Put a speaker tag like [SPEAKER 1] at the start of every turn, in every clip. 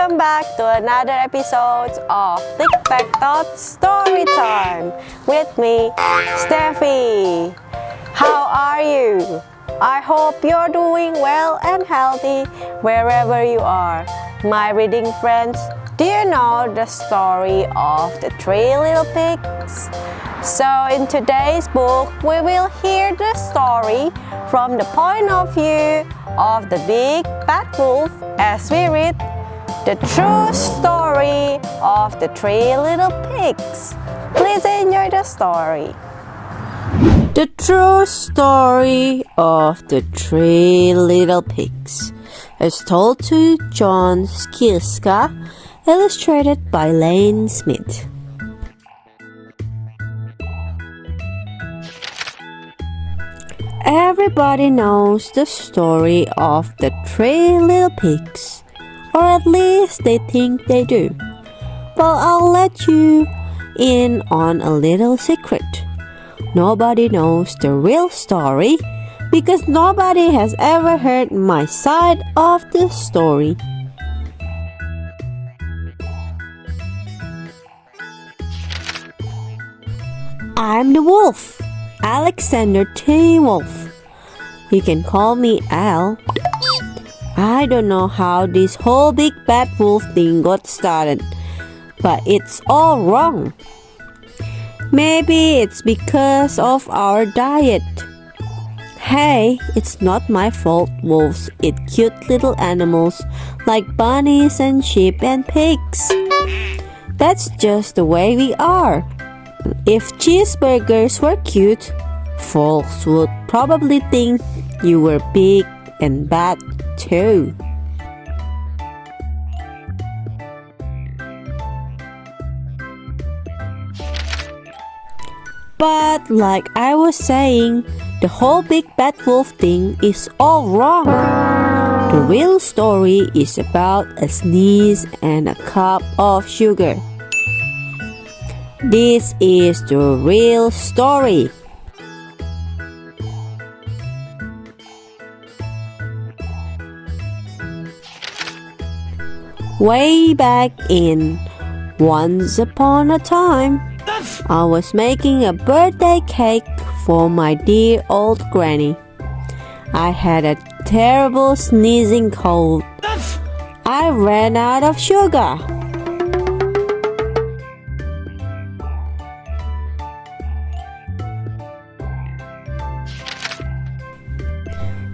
[SPEAKER 1] Welcome back to another episode of TikTok Storytime with me, Steffi. How are you? I hope you're doing well and healthy wherever you are. My reading friends, do you know the story of the three little pigs? So in today's book, we will hear the story from the point of view of the big bad wolf as we read the true story of the three little pigs. Please enjoy the story. The true story of the three little pigs is told to Jon Scieszka, illustrated by Lane Smith. Everybody knows the story of the three little pigs, or at least they think they do. But I'll let you in on a little secret. Nobody knows the real story because nobody has ever heard my side of the story. I'm the wolf, Alexander T. Wolf. You can call me Al. I don't know how this whole big bad wolf thing got started, but it's all wrong. Maybe it's because of our diet. Hey, it's not my fault wolves eat cute little animals like bunnies and sheep and pigs. That's just the way we are. If cheeseburgers were cute, folks would probably think you were big and bad too. But like I was saying, the whole big bad wolf thing is all wrong. The real story is about a sneeze and a cup of sugar. This is the real story. Way back in Once Upon a Time, I was making a birthday cake for my dear old granny. I had a terrible sneezing cold. I ran out of sugar.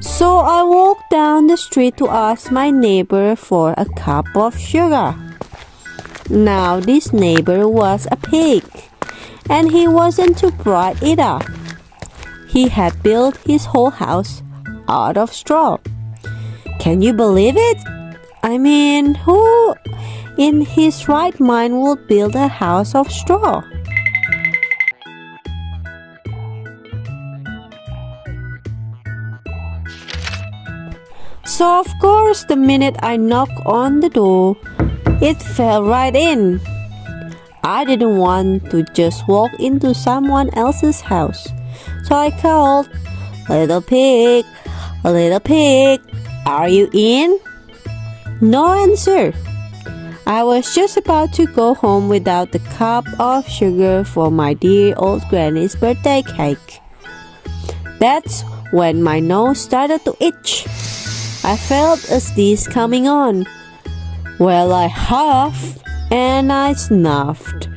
[SPEAKER 1] So I walked down the street to ask my neighbor for a cup of sugar. Now this neighbor was a pig, and he wasn't too bright either. He had built his whole house out of straw. Can you believe it? I mean, who in his right mind would build a house of straw? So of course, the minute I knocked on the door, it fell right in. I didn't want to just walk into someone else's house. So I called, little pig, are you in? No answer. I was just about to go home without the cup of sugar for my dear old granny's birthday cake. That's when my nose started to itch. I felt a sneeze coming on. Well, I huffed and I snuffed.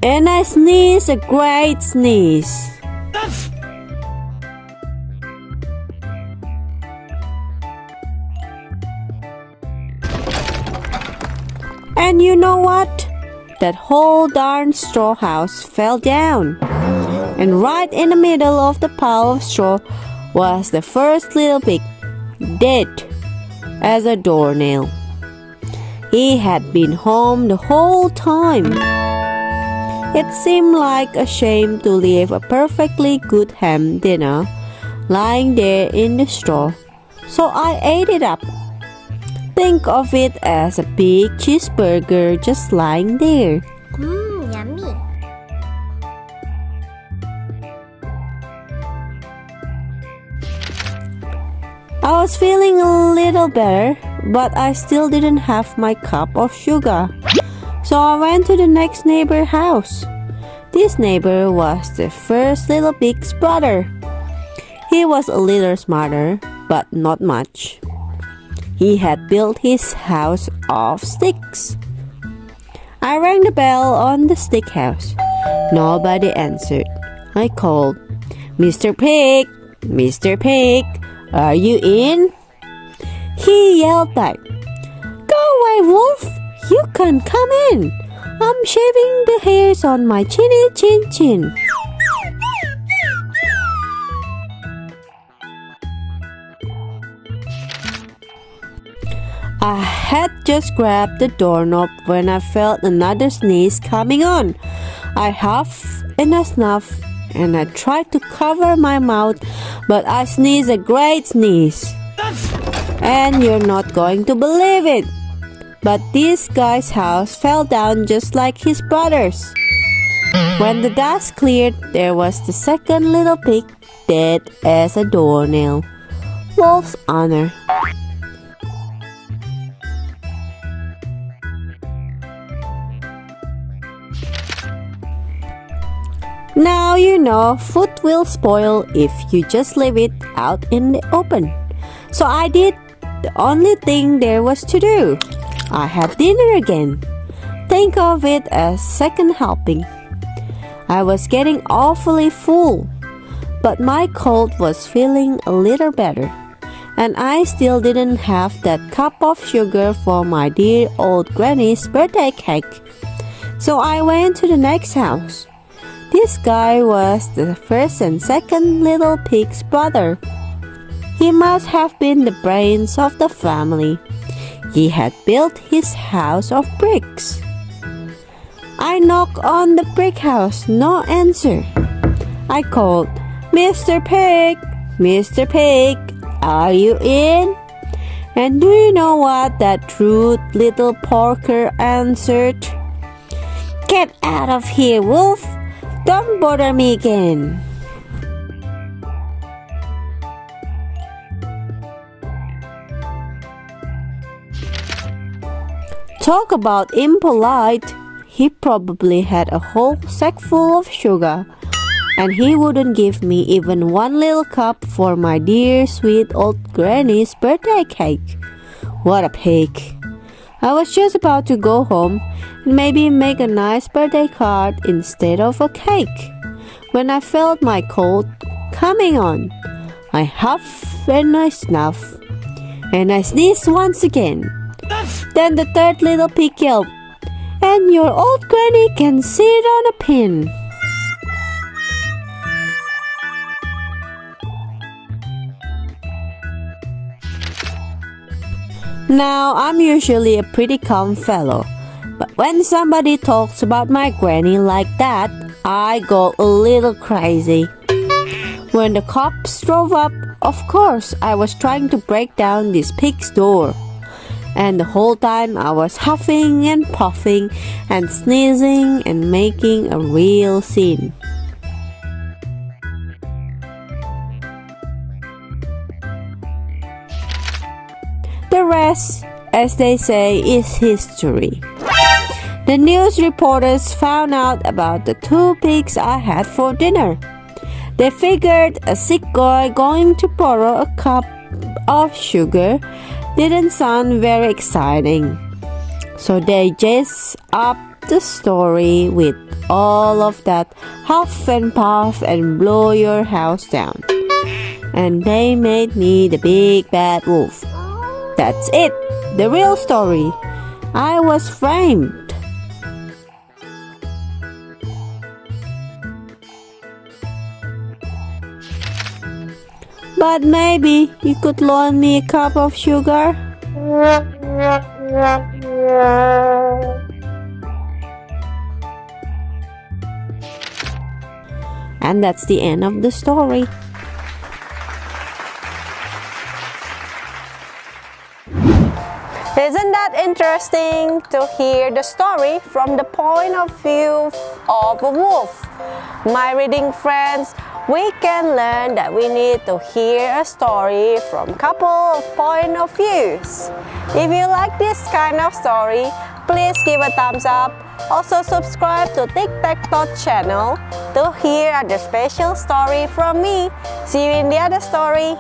[SPEAKER 1] And I sneezed a great sneeze. And you know what? That whole darn straw house fell down. And right in the middle of the pile of straw was the first little pig, dead as a doornail. He had been home the whole time. It seemed like a shame to leave a perfectly good ham dinner lying there in the straw, so I ate it up. Think of it as a big cheeseburger just lying there.
[SPEAKER 2] Yummy.
[SPEAKER 1] I was feeling a little better, but I still didn't have my cup of sugar. So I went to the next neighbor house. This neighbor was the first little pig's brother. He was a little smarter, but not much. He had built his house of sticks. I rang the bell on the stick house. Nobody answered. I called, "Mr. Pig, Mr. Pig, are you in?" He yelled back, "Go away, Wolf! You can't come in. I'm shaving the hairs on my chinny chin chin." I had just grabbed the doorknob when I felt another sneeze coming on. I huffed and I snuffed and I tried to cover my mouth, but I sneezed a great sneeze. And you're not going to believe it, but this guy's house fell down just like his brother's. When the dust cleared, there was the second little pig dead as a doornail. Wolf's honor. Now you know food will spoil if you just leave it out in the open. So I did the only thing there was to do. I had dinner again. Think of it as second helping. I was getting awfully full, but my cold was feeling a little better, and I still didn't have that cup of sugar for my dear old granny's birthday cake. So I went to the next house. This guy was the first and second little pig's brother. He must have been the brains of the family. He had built his house of bricks. I knocked on the brick house, no answer. I called, "Mr. Pig, Mr. Pig, are you in?" And do you know what that rude little porker answered? "Get out of here, Wolf! Don't bother me again." Talk about impolite. He probably had a whole sack full of sugar, and he wouldn't give me even one little cup for my dear sweet old granny's birthday cake. What a pig. I was just about to go home and maybe make a nice birthday card instead of a cake when I felt my cold coming on. I huffed and I snuffed and I sneezed once again. Then the third little pig yelped, "And your old granny can sit on a pin." Now, I'm usually a pretty calm fellow, but when somebody talks about my granny like that, I go a little crazy. When the cops drove up, of course, I was trying to break down this pig's door. And the whole time I was huffing and puffing and sneezing and making a real scene. The rest, as they say, is history. The news reporters found out about the two pigs I had for dinner. They figured a sick guy going to borrow a cup of sugar didn't sound very exciting. So they jazzed up the story with all of that huff and puff and blow your house down. And they made me the big bad wolf. That's it, the real story. I was framed. But maybe you could loan me a cup of sugar? And that's the end of the story. Isn't that interesting to hear the story from the point of view of a wolf? My reading friends, we can learn that we need to hear a story from couple of point of views. If you like this kind of story, please give a thumbs up. Also subscribe to TTHE channel to hear other special story from me. See you in the other story.